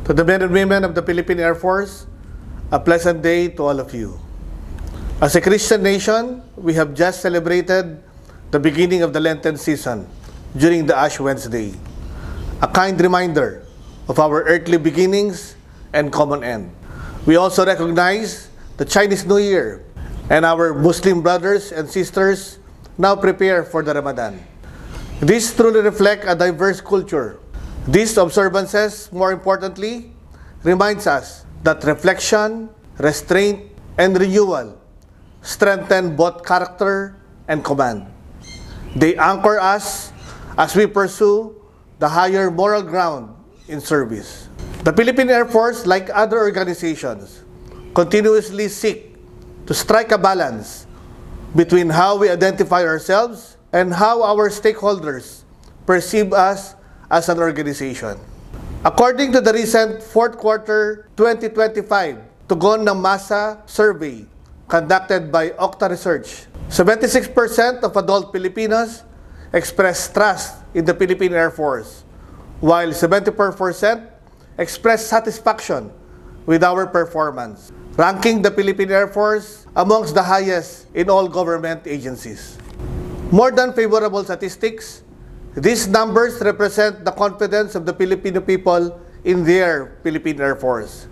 To the men and women of the Philippine Air Force, a pleasant day to all of you. As a Christian nation, we have just celebrated the beginning of the Lenten season during the Ash Wednesday, a kind reminder of our earthly beginnings and common end. We also recognize the Chinese New Year, and our Muslim brothers and sisters now prepare for the Ramadan. These truly reflect a diverse culture. These observances, more importantly, reminds us that reflection, restraint, and renewal strengthen both character and command. They anchor us as we pursue the higher moral ground in service. The Philippine Air Force, like other organizations, continuously seek to strike a balance between how we identify ourselves and how our stakeholders perceive us as an organization. According to the recent fourth quarter 2025 Tugon ng Masa survey conducted by Okta Research, 76% of adult Filipinos express trust in the Philippine Air Force, while 74% express satisfaction with our performance, ranking the Philippine Air Force amongst the highest in all government agencies. More than favorable statistics, these numbers represent the confidence of the Filipino people in their Philippine Air Force.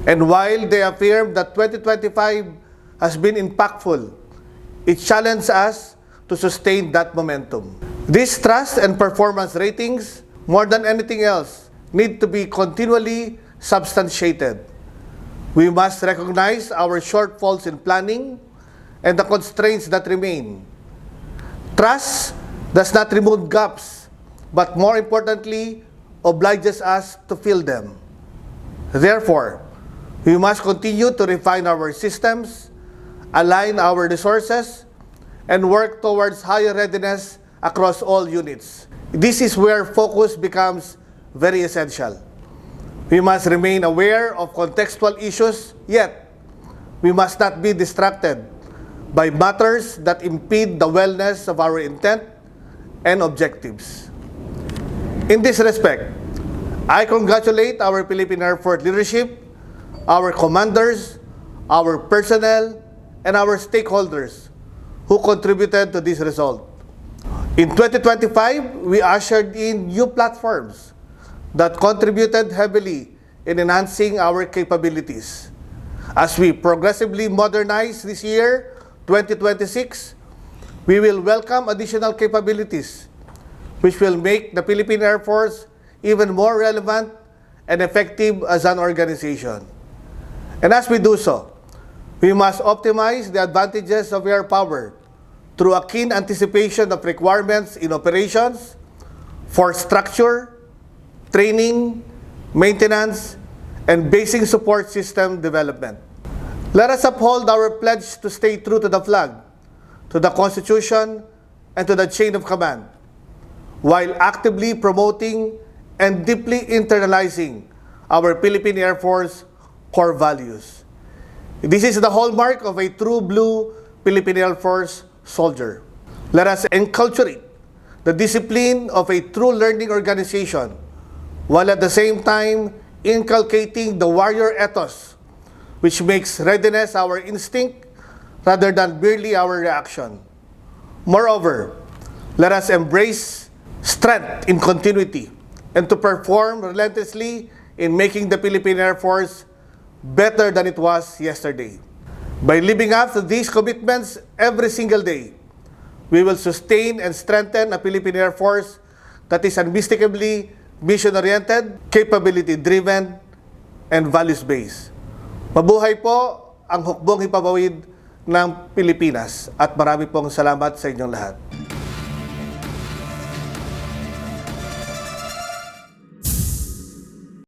And while they affirm that 2025 has been impactful, it challenges us to sustain that momentum. These trust and performance ratings, more than anything else, need to be continually substantiated. We must recognize our shortfalls in planning and the constraints that remain. Trust does not remove gaps, but more importantly, obliges us to fill them. Therefore, we must continue to refine our systems, align our resources, and work towards higher readiness across all units. This is where focus becomes very essential. We must remain aware of contextual issues, yet we must not be distracted by matters that impede the wellness of our intent and objectives. In this respect, I congratulate our Philippine Air Force leadership, our commanders, our personnel, and our stakeholders who contributed to this result. In 2025, we ushered in new platforms that contributed heavily in enhancing our capabilities. As we progressively modernize this year, 2026, we will welcome additional capabilities which will make the Philippine Air Force even more relevant and effective as an organization. And as we do so, we must optimize the advantages of air power through a keen anticipation of requirements in operations, force structure, training, maintenance, and basic support system development. Let us uphold our pledge to stay true to the flag, to the Constitution, and to the chain of command, while actively promoting and deeply internalizing our Philippine Air Force core values. This is the hallmark of a true blue Philippine Air Force soldier. Let us enculturate the discipline of a true learning organization, while at the same time inculcating the warrior ethos, which makes readiness our instinct rather than merely our reaction. Moreover, let us embrace strength in continuity and to perform relentlessly in making the Philippine Air Force better than it was yesterday. By living up to these commitments every single day, we will sustain and strengthen a Philippine Air Force that is unmistakably mission-oriented, capability-driven, and values-based. Mabuhay po ang hukbong hipabawid ng Pilipinas at marami pong salamat sa inyong lahat.